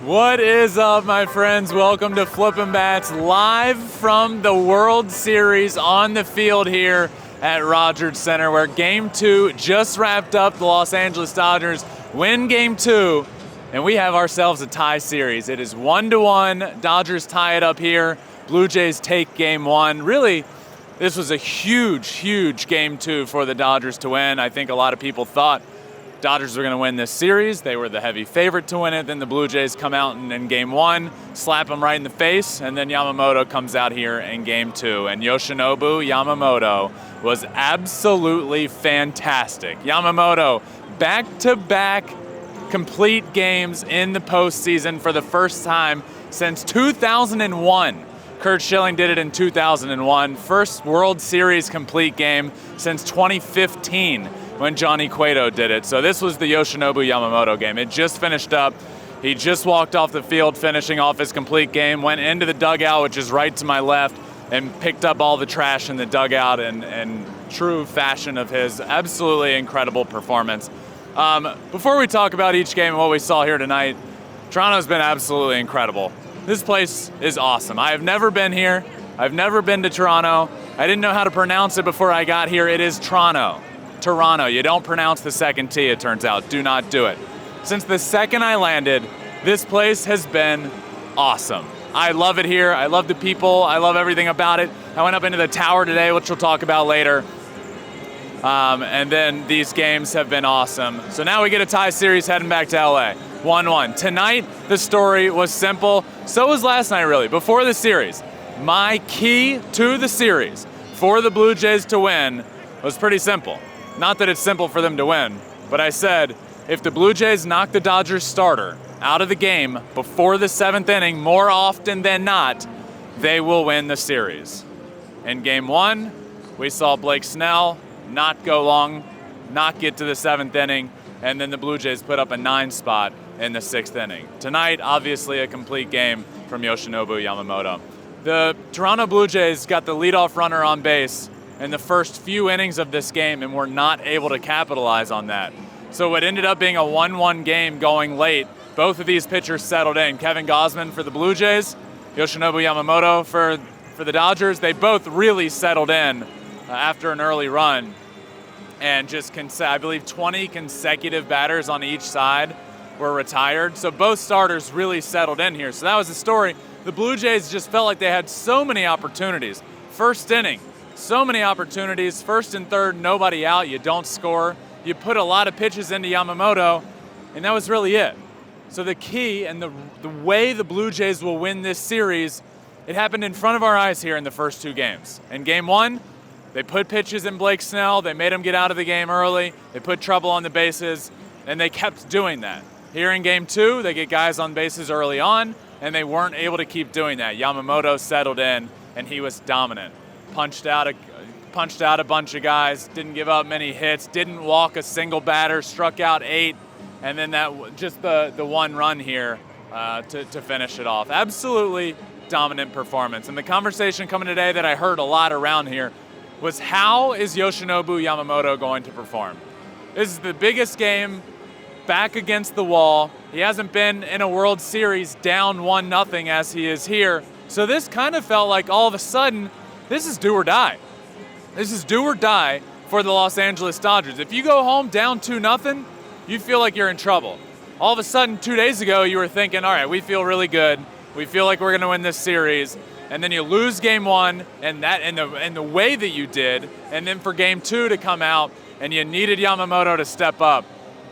What is up, my friends? Welcome to Flippin' Bats, live from the World Series on the field here at Rogers Center, where Game 2 just wrapped up. The Los Angeles Dodgers win Game 2, and we have ourselves a tie series. It is 1-1. Dodgers tie it up here. Blue Jays take Game 1. Really, this was a huge Game 2 for the Dodgers to win. I think a lot of people thought Dodgers were going to win this series. They were the heavy favorite to win it. Then the Blue Jays come out in Game 1, slap them right in the face, and then Yamamoto comes out here in Game 2. And Yoshinobu Yamamoto was absolutely fantastic. Yamamoto, back-to-back complete games in the postseason for the first time since 2001. Curt Schilling did it in 2001. First World Series complete game since 2015. When Johnny Cueto did it. So this was the Yoshinobu Yamamoto game. It just finished up. He just walked off the field finishing off his complete game, went into the dugout, which is right to my left, and picked up all the trash in the dugout in true fashion of his absolutely incredible performance. Before we talk about each game and what we saw here tonight, Toronto's been absolutely incredible. This place is awesome. I have never been here. I've never been to Toronto. I didn't know how to pronounce it before I got here. It is Toronto. Toronto. You don't pronounce the second T, it turns out. Do not do it. Since the second I landed, this place has been awesome. I love it here. I love the people. I love everything about it. I went up into the tower today, which we'll talk about later. And then these games have been awesome. So now we get a tie series heading back to LA. 1-1. Tonight, the story was simple. So was last night, really. Before the series, my key to the series for the Blue Jays to win was pretty simple. Not that it's simple for them to win, but I said, if the Blue Jays knock the Dodgers starter out of the game before the seventh inning, more often than not, they will win the series. In Game 1, we saw Blake Snell not go long, not get to the seventh inning, and then the Blue Jays put up a 9 spot in the sixth inning. Tonight, obviously a complete game from Yoshinobu Yamamoto. The Toronto Blue Jays got the leadoff runner on base in the first few innings of this game and were not able to capitalize on that. So it ended up being a 1-1 game going late. Both of these pitchers settled in. Kevin Gausman for the Blue Jays, Yoshinobu Yamamoto for the Dodgers. They both really settled in after an early run. And just, I believe, 20 consecutive batters on each side were retired. So both starters really settled in here. So that was the story. The Blue Jays just felt like they had so many opportunities. First inning, so many opportunities. First and third, nobody out. You don't score. You put a lot of pitches into Yamamoto, and that was really it. So the key and the way the Blue Jays will win this series, it happened in front of our eyes here in the first two games. In Game 1, they put pitches in Blake Snell. They made him get out of the game early. They put trouble on the bases, and they kept doing that. Here in Game 2, they get guys on bases early on, and they weren't able to keep doing that. Yamamoto settled in, and he was dominant. Punched out a bunch of guys, didn't give up many hits, didn't walk a single batter, struck out 8, and then just the one run here to finish it off. Absolutely dominant performance. And the conversation coming today that I heard a lot around here was, how is Yoshinobu Yamamoto going to perform? This is the biggest game, back against the wall. He hasn't been in a World Series down 1-0 as he is here. So this kind of felt like all of a sudden, this is do or die. This is do or die for the Los Angeles Dodgers. If you go home down 2-0, you feel like you're in trouble. All of a sudden, 2 days ago, you were thinking, all right, we feel really good. We feel like we're going to win this series. And then you lose Game 1 and the way that you did. And then for Game 2 to come out, and you needed Yamamoto to step up.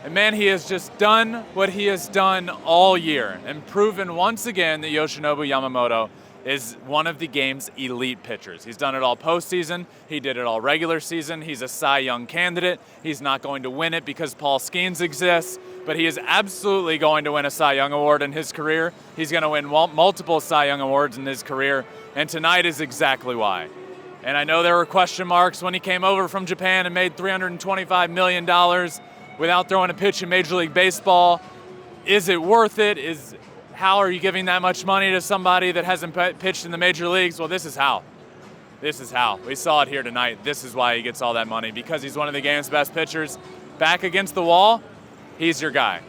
And man, he has just done what he has done all year and proven once again that Yoshinobu Yamamoto is one of the game's elite pitchers. He's done it all postseason. He did it all regular season. He's a Cy Young candidate. He's not going to win it because Paul Skeens exists, but he is absolutely going to win a Cy Young Award in his career. He's going to win multiple Cy Young Awards in his career, and tonight is exactly why. And I know there were question marks when he came over from Japan and made $325 million without throwing a pitch in Major League Baseball. Is it worth it? How are you giving that much money to somebody that hasn't pitched in the major leagues? Well, this is how. This is how. We saw it here tonight. This is why he gets all that money, because he's one of the game's best pitchers. Back against the wall, he's your guy.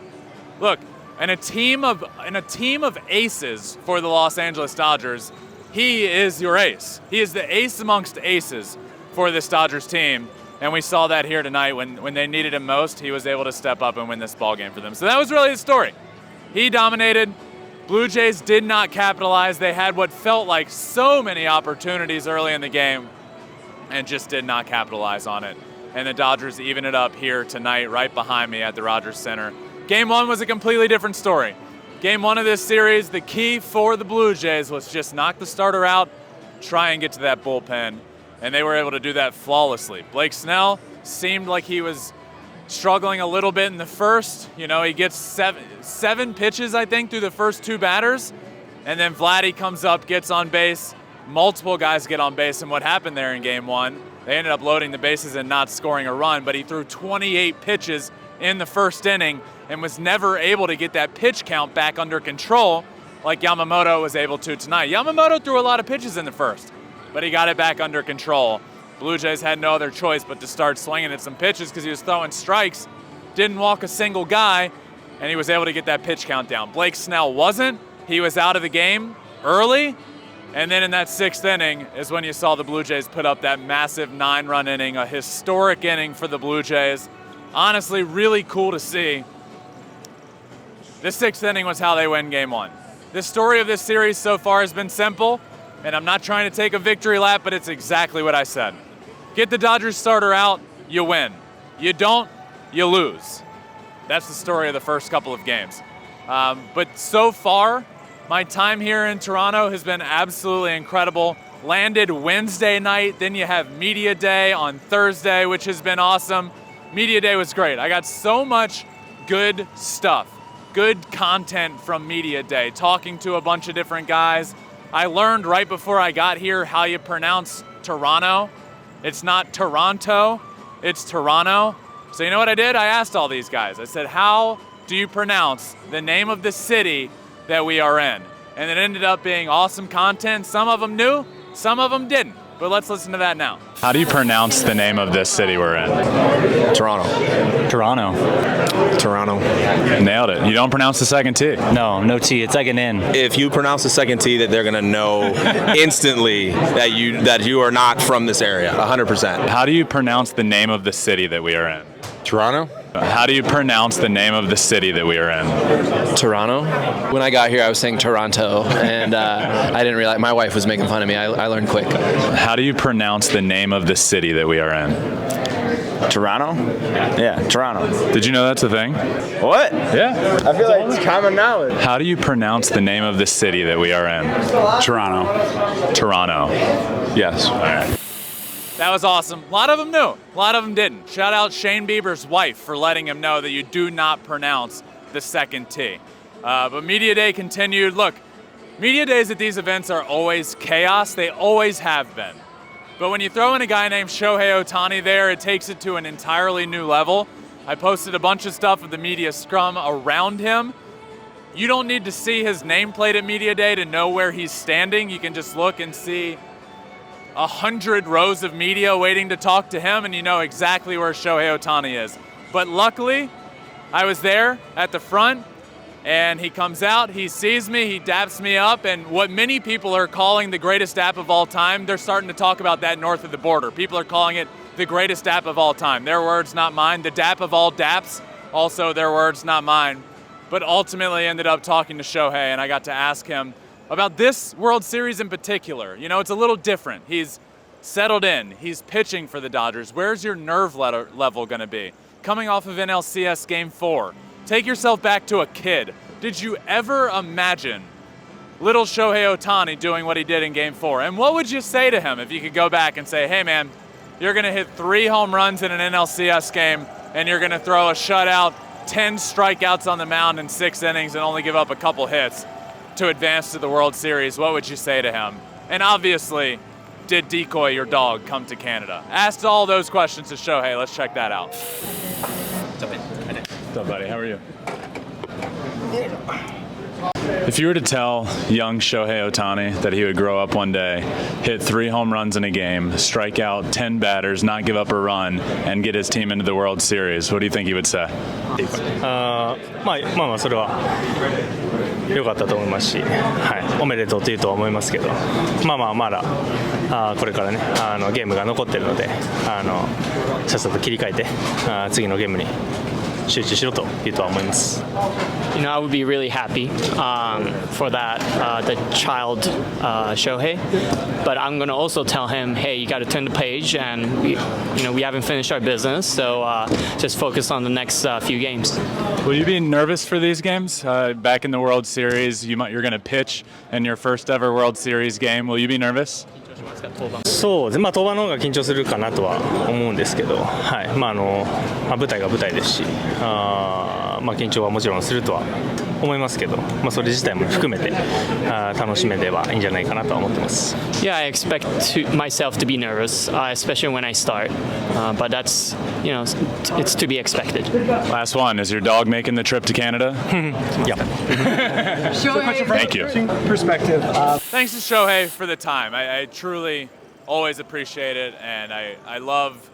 Look, In a team of aces for the Los Angeles Dodgers, he is your ace. He is the ace amongst aces for this Dodgers team. And we saw that here tonight when they needed him most. He was able to step up and win this ball game for them. So that was really the story. He dominated. Blue Jays did not capitalize. They had what felt like so many opportunities early in the game and just did not capitalize on it. And the Dodgers even it up here tonight right behind me at the Rogers Center. Game 1 was a completely different story. Game 1 of this series, the key for the Blue Jays was just knock the starter out, try and get to that bullpen, and they were able to do that flawlessly. Blake Snell seemed like he was struggling a little bit in the first. You know, he gets seven pitches, I think, through the first 2 batters, and then Vladdy comes up, gets on base. Multiple guys get on base, and what happened there in Game 1, they ended up loading the bases and not scoring a run, but he threw 28 pitches in the first inning and was never able to get that pitch count back under control like Yamamoto was able to tonight. Yamamoto threw a lot of pitches in the first, but he got it back under control. Blue Jays had no other choice but to start swinging at some pitches because he was throwing strikes, didn't walk a single guy, and he was able to get that pitch count down. Blake Snell wasn't. He was out of the game early, and then in that 6th inning is when you saw the Blue Jays put up that massive 9-run inning, a historic inning for the Blue Jays. Honestly, really cool to see. The 6th inning was how they win Game 1. The story of this series so far has been simple, and I'm not trying to take a victory lap, but it's exactly what I said. Get the Dodgers starter out, you win. You don't, you lose. That's the story of the first couple of games. But so far, my time here in Toronto has been absolutely incredible. Landed Wednesday night, then you have Media Day on Thursday, which has been awesome. Media Day was great. I got so much good stuff, good content from Media Day, talking to a bunch of different guys. I learned right before I got here how you pronounce Toronto. It's not Toronto, it's Toronto. So you know what I did? I asked all these guys. I said, how do you pronounce the name of the city that we are in? And it ended up being awesome content. Some of them knew, some of them didn't. But let's listen to that now. How do you pronounce the name of this city we're in? Toronto. Nailed it. You don't pronounce the second T. No T. It's like an N. If you pronounce the second T, that they're gonna know instantly that you are not from this area. 100%. How do you pronounce the name of the city that we are in? Toronto? How do you pronounce the name of the city that we are in? Toronto. When I got here, I was saying Toronto, and I didn't realize my wife was making fun of me. I learned quick. How do you pronounce the name of the city that we are in? Toronto? Yeah, Toronto. Did you know that's a thing? What? Yeah. I feel like it's common knowledge. How do you pronounce the name of the city that we are in? Toronto. Toronto. Yes. All right. That was awesome. A lot of them knew. A lot of them didn't. Shout out Shane Bieber's wife for letting him know that you do not pronounce the second T. But Media Day continued. Look, Media Days at these events are always chaos. They always have been. But when you throw in a guy named Shohei Ohtani there, it takes it to an entirely new level. I posted a bunch of stuff of the media scrum around him. You don't need to see his nameplate at Media Day to know where he's standing. You can just look and see 100 rows of media waiting to talk to him, and you know exactly where Shohei Ohtani is. But luckily, I was there at the front, and he comes out, he sees me, he daps me up, and what many people are calling the greatest dap of all time, they're starting to talk about that north of the border. People are calling it the greatest dap of all time. Their words, not mine. The dap of all daps, also their words, not mine. But ultimately ended up talking to Shohei, and I got to ask him about this World Series in particular. You know, it's a little different. He's settled in. He's pitching for the Dodgers. Where's your nerve level going to be? Coming off of NLCS Game 4. Take yourself back to a kid. Did you ever imagine little Shohei Ohtani doing what he did in Game 4? And what would you say to him if you could go back and say, hey man, you're going to hit 3 home runs in an NLCS game, and you're going to throw a shutout, 10 strikeouts on the mound in 6 innings and only give up a couple hits to advance to the World Series? What would you say to him? And obviously, did Decoy, your dog, come to Canada? Asked all those questions to Shohei. Let's check that out. What's up, man? What's up, buddy? How are you? If you were to tell young Shohei Ohtani that he would grow up one day, hit 3 home runs in a game, strike out 10 batters, not give up a run, and get his team into the World Series, what do you think he would say? まあそれは良かったと思いますし、はい、おめでとうというとは思いますけど、まだこれからねゲームが残ってるのでさっさと切り替えて次のゲームに集中しろというとは思います。You know, I would be really happy for that, the child Shohei. But I'm going to also tell him, hey, you got to turn the page, and we haven't finished our business, so just focus on the next few games. Will you be nervous for these games? Back in the World Series, you're going to pitch in your first ever World Series game. Will you be nervous? そうですね、登板の方が緊張するかなとは思うんですけど、はい、舞台が舞台ですし、緊張はもちろんするとは思いますけど、それ自体も含めて楽しめればいいんじゃないかなとは思ってます。Yeah, I expect myself to be nervous, especially when I start, but that's, it's to be expected. Last one, is your dog making the trip to Canada? Yeah. Thank you. Perspective. Thanks to Shohei for the time. I truly always appreciate it, and I love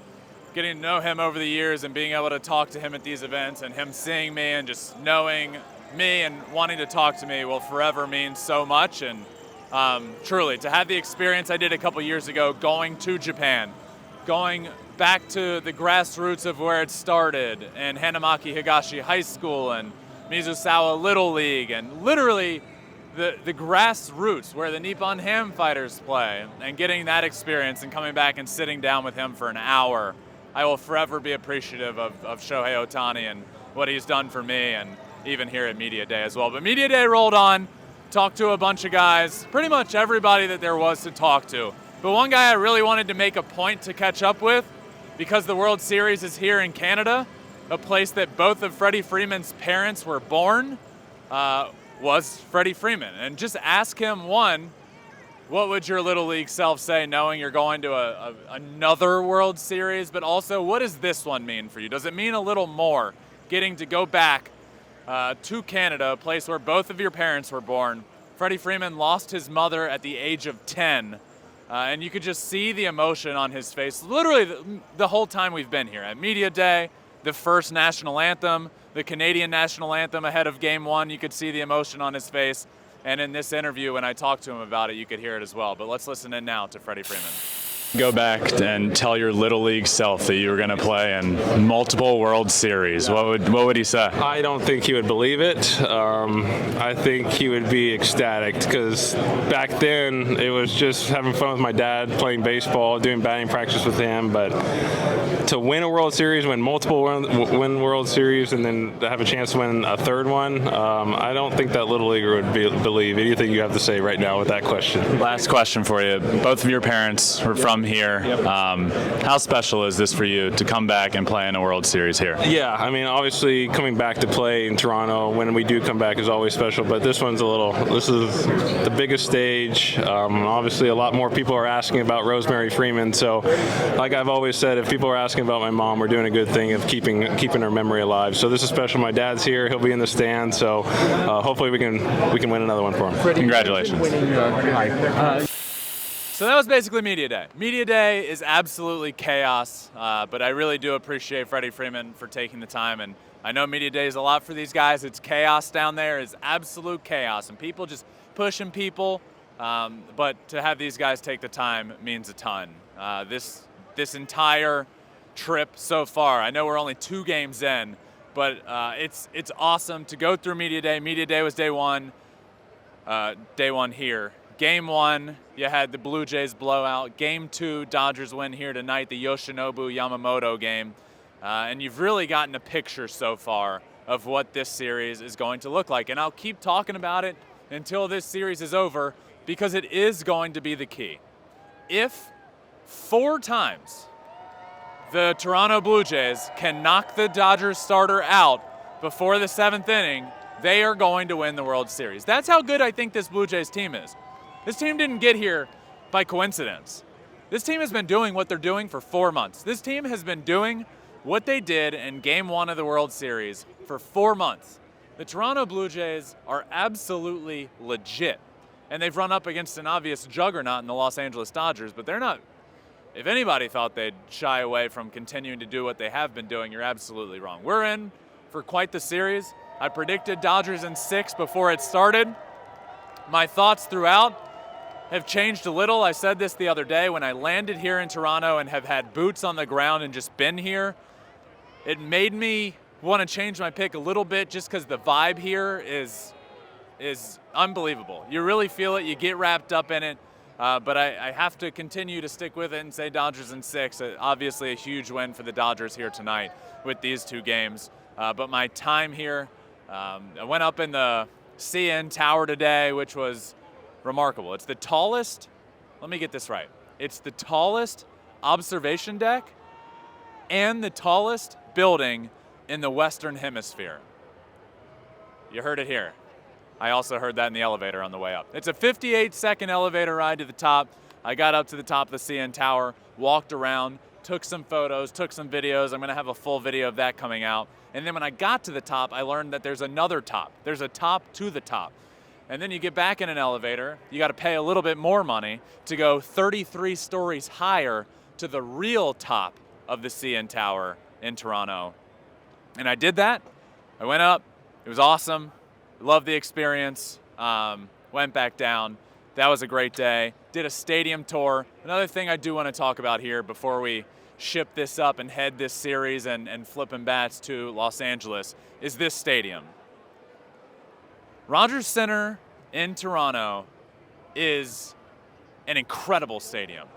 getting to know him over the years and being able to talk to him at these events, and him seeing me and just knowing me and wanting to talk to me will forever mean so much. And truly, to have the experience I did a couple years ago going to Japan, going back to the grassroots of where it started, and Hanamaki Higashi High School and Mizusawa Little League, and literally the grassroots where the Nippon Ham fighters play, and getting that experience and coming back and sitting down with him for an hour, I will forever be appreciative of Shohei Ohtani and what he's done for me, and even here at Media Day as well. But Media Day rolled on, talked to a bunch of guys, pretty much everybody that there was to talk to. But one guy I really wanted to make a point to catch up with, because the World Series is here in Canada, a place that both of Freddie Freeman's parents were born, was Freddie Freeman. And just ask him, one, what would your Little League self say knowing you're going to another World Series? But also, what does this one mean for you? Does it mean a little more, getting to go back to Canada, a place where both of your parents were born? Freddie Freeman lost his mother at the age of 10, and you could just see the emotion on his face literally the whole time we've been here. At Media Day, the first national anthem, the Canadian national anthem ahead of Game 1, you could see the emotion on his face. And in this interview, when I talked to him about it, you could hear it as well. But let's listen in now to Freddie Freeman. Go back and tell your Little League self that you were going to play in multiple World Series. What would he say? I don't think he would believe it. I think he would be ecstatic because back then it was just having fun with my dad, playing baseball, doing batting practice with him. But to win a World Series, win multiple win World Series, and then to have a chance to win a third one, I don't think that Little Leaguer would believe anything you have to say right now with that question. Last question for you. Both of your parents were from here. How special is this for you to come back and play in a World Series here? Yeah, I mean, obviously coming back to play in Toronto when we do come back is always special, but this is the biggest stage. Obviously a lot more people are asking about Rosemary Freeman, so like I've always said, if people are asking about my mom, we're doing a good thing of keeping her memory alive. So this is special. My dad's here, he'll be in the stand, so hopefully we can win another one for him. Congratulations. So that was basically Media Day. Media Day is absolutely chaos, but I really do appreciate Freddie Freeman for taking the time. And I know Media Day is a lot for these guys. It's chaos down there. It's absolute chaos, and people just pushing people. But to have these guys take the time means a ton. This entire trip so far, I know we're only 2 games in, but it's awesome to go through Media Day. Media Day was day one here. Game 1, you had the Blue Jays blowout. Game 2, Dodgers win here tonight, the Yoshinobu Yamamoto game. And you've really gotten a picture so far of what this series is going to look like. And I'll keep talking about it until this series is over, because it is going to be the key. If 4 times the Toronto Blue Jays can knock the Dodgers starter out before the 7th inning, they are going to win the World Series. That's how good I think this Blue Jays team is. This team didn't get here by coincidence. This team has been doing what they're doing for 4 months. This team has been doing what they did in Game 1 of the World Series for 4 months. The Toronto Blue Jays are absolutely legit. And they've run up against an obvious juggernaut in the Los Angeles Dodgers, but they're not. If anybody thought they'd shy away from continuing to do what they have been doing, you're absolutely wrong. We're in for quite the series. I predicted Dodgers in 6 before it started. My thoughts throughout have changed a little. I said this the other day when I landed here in Toronto and have had boots on the ground and just been here. It made me want to change my pick a little bit just because the vibe here is unbelievable. You really feel it. You get wrapped up in it. But I have to continue to stick with it and say Dodgers in 6. Obviously a huge win for the Dodgers here tonight with these 2 games. But my time here, I went up in the CN Tower today, which was remarkable. It's the tallest, let me get this right. It's the tallest observation deck and the tallest building in the Western Hemisphere. You heard it here. I also heard that in the elevator on the way up. It's a 58-second elevator ride to the top. I got up to the top of the CN Tower, walked around, took some photos, took some videos. I'm gonna have a full video of that coming out. And then when I got to the top, I learned that there's another top. There's a top to the top. And then you get back in an elevator, you gotta pay a little bit more money to go 33 stories higher to the real top of the CN Tower in Toronto. And I did that. I went up, it was awesome. Loved the experience, went back down. That was a great day. Did a stadium tour. Another thing I do want to talk about here before we ship this up and head this series and Flippin' Bats to Los Angeles is this stadium. Rogers Center in Toronto is an incredible stadium.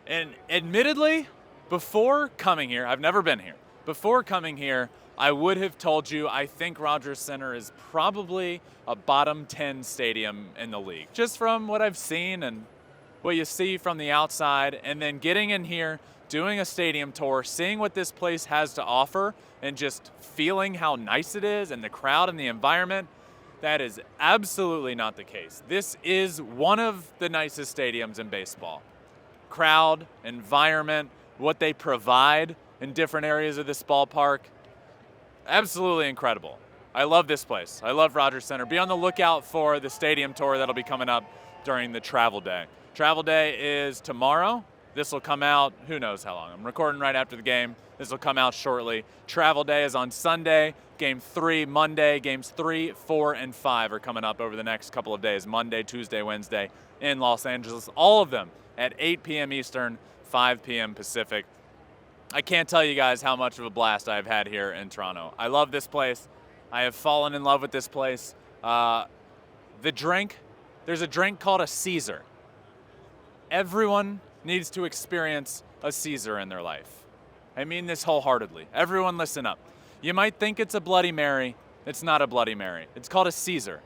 And admittedly, before coming here, I've never been here. Before coming here, I would have told you I think Rogers Center is probably a bottom 10 stadium in the league, just from what I've seen and what you see from the outside, and then getting in here, doing a stadium tour, seeing what this place has to offer, and just feeling how nice it is and the crowd and the environment. That is absolutely not the case. This is one of the nicest stadiums in baseball. Crowd, environment, what they provide in different areas of this ballpark. Absolutely incredible. I love this place. I love Rogers Center. Be on the lookout for the stadium tour that'll be coming up during the travel day. Travel day is tomorrow. This will come out, who knows how long. I'm recording right after the game. This will come out shortly. Travel day is on Sunday. Game 3 Monday. Games 3, 4, and 5 are coming up over the next couple of days. Monday, Tuesday, Wednesday in Los Angeles. All of them at 8 p.m. Eastern, 5 p.m. Pacific. I can't tell you guys how much of a blast I've had here in Toronto. I love this place. I have fallen in love with this place. The drink, there's a drink called a Caesar. Everyone needs to experience a Caesar in their life. I mean this wholeheartedly. Everyone listen up. You might think it's a Bloody Mary. It's not a Bloody Mary. It's called a Caesar.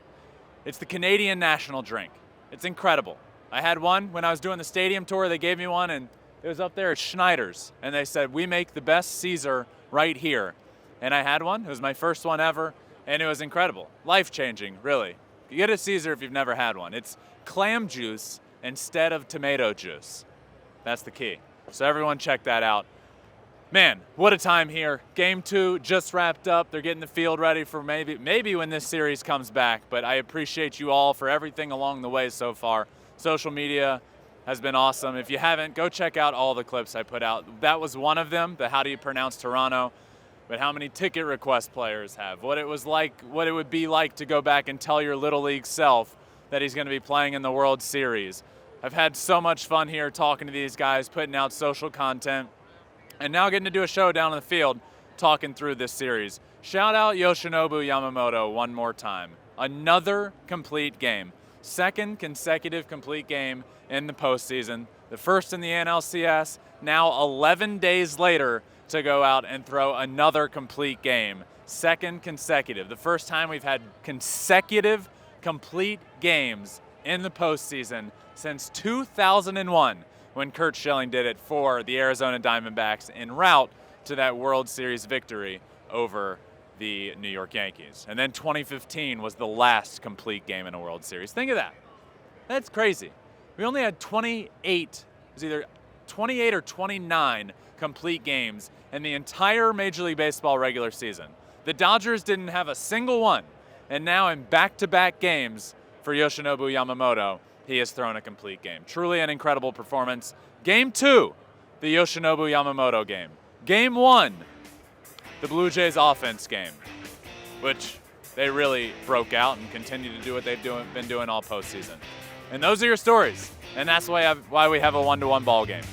It's the Canadian national drink. It's incredible. I had one when I was doing the stadium tour. They gave me one, and it was up there at Schneider's, and they said, we make the best Caesar right here. And I had one. It was my first one ever, and it was incredible. Life-changing, really. You get a Caesar if you've never had one. It's clam juice instead of tomato juice. That's the key. So everyone check that out. Man, what a time here. Game 2 just wrapped up. They're getting the field ready for maybe when this series comes back, but I appreciate you all for everything along the way so far. Social media has been awesome. If you haven't, go check out all the clips I put out. That was one of them, the how do you pronounce Toronto, but how many ticket request players have, what it was like, what it would be like to go back and tell your Little League self that he's gonna be playing in the World Series. I've had so much fun here talking to these guys, putting out social content, and now getting to do a show down in the field talking through this series. Shout out Yoshinobu Yamamoto one more time. Another complete game. Second consecutive complete game in the postseason. The first in the NLCS, now 11 days later to go out and throw another complete game. Second consecutive. The first time we've had consecutive complete games in the postseason since 2001 when Curt Schilling did it for the Arizona Diamondbacks en route to that World Series victory over the New York Yankees. And then 2015 was the last complete game in a World Series. Think of that. That's crazy. We only had 28, it was either 28 or 29 complete games in the entire Major League Baseball regular season. The Dodgers didn't have a single one. And now in back-to-back games for Yoshinobu Yamamoto, he has thrown a complete game. Truly an incredible performance. Game 2, the Yoshinobu Yamamoto game. Game 1, the Blue Jays offense game, which they really broke out and continue to do what they've been doing all postseason. And those are your stories. And that's why we have a 1-to-1 ball game,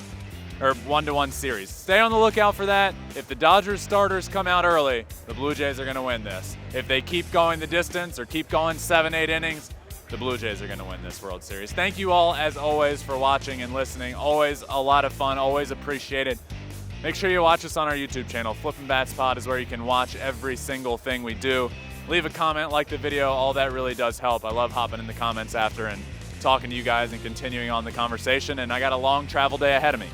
or 1-to-1 series. Stay on the lookout for that. If the Dodgers starters come out early, the Blue Jays are going to win this. If they keep going the distance or keep going 7-8 innings, the Blue Jays are going to win this World Series. Thank you all, as always, for watching and listening. Always a lot of fun, always appreciated. Make sure you watch us on our YouTube channel. Flippin' Bats Pod is where you can watch every single thing we do. Leave a comment, like the video, all that really does help. I love hopping in the comments after and talking to you guys and continuing on the conversation, and I got a long travel day ahead of me.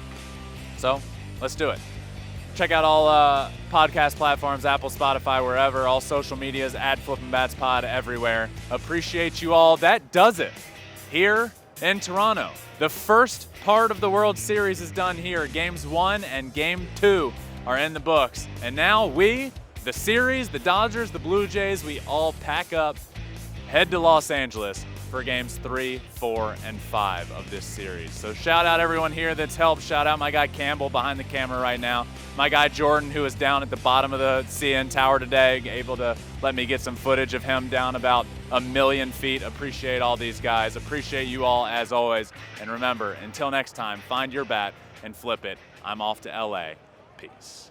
So let's do it. Check out all podcast platforms, Apple, Spotify, wherever, all social medias, at Flippin' Bats Pod everywhere. Appreciate you all. That does it here in Toronto. The first part of the World Series is done here. Games 1 and Game 2 are in the books. And now we, the series, the Dodgers, the Blue Jays, we all pack up, head to Los Angeles for games 3, 4, and 5 of this series. So shout out everyone here that's helped. Shout out my guy Campbell behind the camera right now. My guy Jordan, who is down at the bottom of the CN Tower today, able to let me get some footage of him down about 1,000,000 feet. Appreciate all these guys. Appreciate you all as always. And remember, until next time, find your bat and flip it. I'm off to LA. Peace.